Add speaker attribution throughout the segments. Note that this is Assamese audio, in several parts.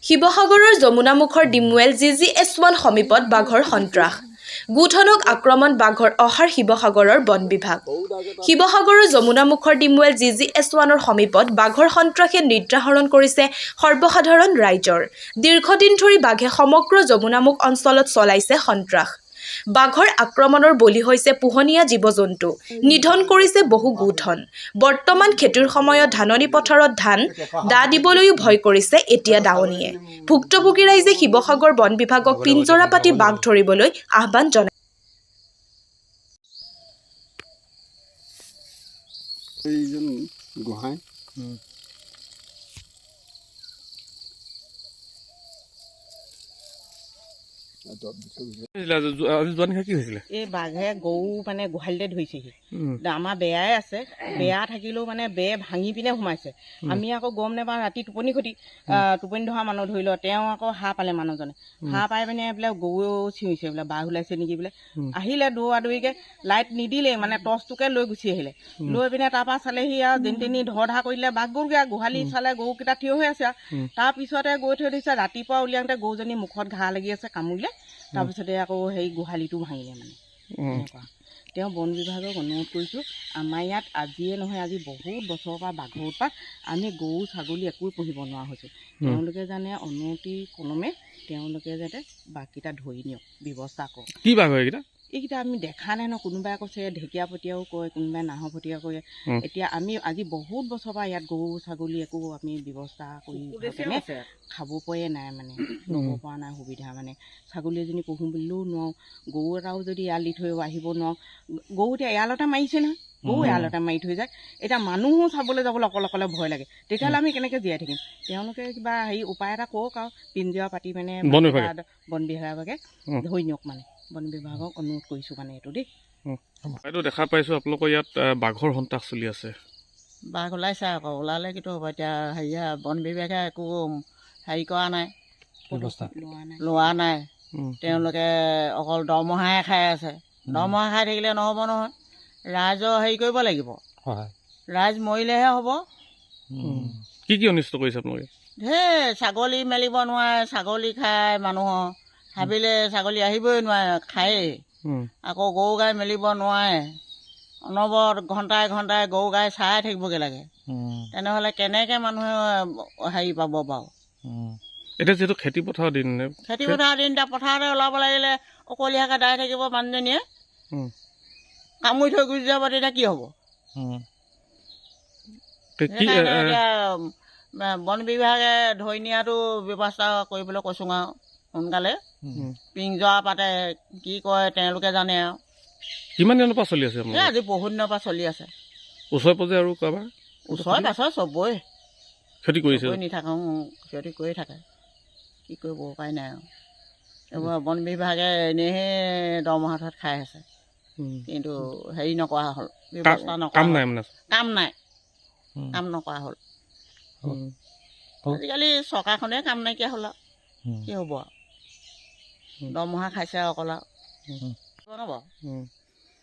Speaker 1: শিৱসাগৰৰ যমুনামুখৰ ডিমৱেল GGS1 সমীপত বাঘৰ সন্ত্ৰাস। গোধনক আক্ৰমণ বাঘৰ অহাৰ শিৱসাগৰৰ বন বিভাগ। শিৱসাগৰৰ যমুনামুখৰ ডিমৱেল GGS1ৰ সমীপত বাঘৰ সন্ত্ৰাসে নিদ্ৰাহৰণ কৰিছে সৰ্বসাধাৰণ ৰাইজৰ। দীৰ্ঘদিন ধৰি বাঘে সমগ্ৰ যমুনামুখ অঞ্চলত চলাইছে সন্ত্ৰাস। বাঘৰ আক্ৰমণৰ বলি হৈছে পোহনীয়া জীৱ-জন্তু। নিধন কৰিছে বহু গোধন। বৰ্তমান খেতিৰ সময়ত ধাননি পথাৰত ধান দা দিবলৈও ভয় কৰিছে এতিয়া দাৱনীয়ে। ভুক্তভোগী ৰাইজে শিৱসাগৰ বন বিভাগক পিঞ্জৰা পাতি বাঘ ধৰিবলৈ আহ্বান জনায়।
Speaker 2: এই বাঘে গৰু মানে গোহালিতে ধৰিছেহি। আমাৰ বেয়াই আছে, বেয়া থাকিলেও মানে বেৰ ভাঙি পিনে সোমাইছে। আমি আকৌ গম নাপাওঁ, ৰাতি টোপনি খতি টোপনি ধৰা মানুহ ধৰি লওঁ। তেওঁ আকৌ হাঁহ পালে মানুহজনে, হাঁহ পাই পিনে বোলে গৰু চিঞৰিছে বোলে বাঘ ওলাইছে নেকি বোলে। আহিলে দৌৰা দৌৰিকে লাইট নিদিলেই মানে টৰ্চটোকে লৈ গুচি আহিলে। লৈ পিনে তাৰপৰা চালেহি আৰু যেনি তেনি ধৰ ধা কৰিলে বাঘ গ'লগৈ। গোহালি চালে গৰুকেইটা থিয় হৈ আছে। তাৰপিছতে গৈ থৈ দিছে। ৰাতিপুৱা উলিয়াওঁতে গৰুজনী মুখত ঘাঁ লাগি আছে, কামুৰিলে। তাৰপিছতে আকৌ সেই গোহালিটো ভাঙিলে মানে এনেকুৱা। তেওঁ বন বিভাগক অনুৰোধ কৰিছোঁ, আমাৰ ইয়াত আজিয়ে নহয় আজি বহুত বছৰৰ পৰা বাঘৰ উৎপাত, আমি গৰু ছাগলী একো পুহিব নোৱাৰা হৈছোঁ। তেওঁলোকে জানে অনতি ক্ৰমে তেওঁলোকে যাতে বাঘকেইটা ধৰি নিয়ক, ব্যৱস্থা কৰক।
Speaker 3: কি বাঘ হয়
Speaker 2: এইকেইটা আমি দেখা নাই ন। কোনোবাই কৈছে ঢেকীয়াপতীয়াও কয়, কোনোবাই নাহৰপতীয়া কয়। এতিয়া আমি আজি বহুত বছৰৰ পৰা ইয়াত গৰু ছাগলী একো আমি ব্যৱস্থা কৰি খাব পৰাই নাই মানে, ল'ব পৰা নাই সুবিধা মানে। ছাগলী এজনী পুহোঁ বুলিলেও নোৱাৰোঁ, গৰু এটাও যদি এৰাল দি থৈ আহিব নোৱাৰোঁ। গৰু এতিয়া এৰালতে মাৰিছে নহয়, গৰু এৰালতে মাৰি থৈ যায়। এতিয়া মানুহো চাবলৈ যাবলৈ অকলে অকলে ভয় লাগে। তেতিয়াহ'লে আমি কেনেকৈ জীয়াই থাকিম? তেওঁলোকে কিবা হেৰি উপায় এটা কৰক আৰু পিঞ্জৰা পাতি মানে বন বিভাগে ধৰি নিয়ক মানে। বন বিভাগক অনুৰোধ কৰিছোঁ মানে এইটো দেই।
Speaker 3: এইটো দেখা পাইছোঁ আপোনালোকৰ ইয়াত বাঘৰ সন্ত্ৰাস চলি আছে।
Speaker 2: বাঘ ওলাইছে আকৌ, ওলালে কিন্তু হ'ব এতিয়া। হেৰিয়া বন বিভাগে একো হেৰি কৰা নাই, ব্যৱস্থা লোৱা নাই। তেওঁলোকে অকল দৰমহাহে খাই আছে। দৰমহা খাই থাকিলে নহ'ব নহয়, ৰাইজৰ হেৰি কৰিব লাগিব। ৰাইজ মৰিলেহে হ'ব।
Speaker 3: কি কি অনিষ্ট কৰিছে আপোনালোকে?
Speaker 2: ঢেৰ ছাগলী মেলিব নোৱাৰে, ছাগলী খায় মানুহৰ। ভাবিলে ছাগলী আহিবই নোৱাৰে, খায়েই। আকৌ গৰু গাই মেলিব নোৱাৰে, অনবৰত ঘণ্টাই ঘণ্টাই গৰু গাই চাই থাকিবগৈ লাগে। তেনেহ'লে কেনেকৈ মানুহে হেৰি পাব বাৰু?
Speaker 3: এতিয়া যিহেতু খেতি পথাৰৰ দিন,
Speaker 2: খেতি পথাৰৰ দিন, এতিয়া পথাৰতে ওলাব লাগিলে অকলীয়াকৈ দাই থাকিব মানুহজনীয়ে, কামুৰি থৈ গুচি যাব, তেতিয়া কি হ'ব? সেইকাৰণে এতিয়া বন বিভাগে ধৰি নিয়াটো ব্যৱস্থা কৰিবলৈ কৈছোঁ আৰু সোনকালে। পিঞ্জৰা পাতে, কি কয় তেওঁলোকে জানে আৰু।
Speaker 3: কিমান দিনৰ পৰা চলি আছে?
Speaker 2: আজি বহুত দিনৰ পৰা চলি আছে।
Speaker 3: ওচৰে পাজৰে আৰু কাৰোবাৰ?
Speaker 2: ওচৰে পাছৰে চবৰে
Speaker 3: খেতি কৰিছে,
Speaker 2: নিথাকোঁ ক্ষতি কৰি থাকে। কি কৰিব উপায় নাই আৰু। এইবোৰ বন বিভাগে এনেইহে দৰমহাত খাই আছে, কিন্তু হেৰি নকৰা হ'ল, ব্যৱস্থা নকৰা। কাম নকৰা হ'ল। আজিকালি চৰকাৰখনে কাম নাইকিয়া হ'ল আৰু কি হ'ব আৰু। দৰমহা খাইছে আৰু অকল আৰু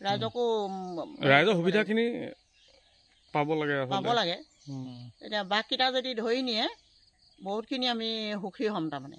Speaker 2: ৰাইজকো
Speaker 3: ৰাইজৰ সুবিধাখিনি পাব লাগে।
Speaker 2: এতিয়া বাঘকেইটা যদি ধৰি নিয়ে বহুতখিনি আমি সুখী হ'ম তাৰমানে।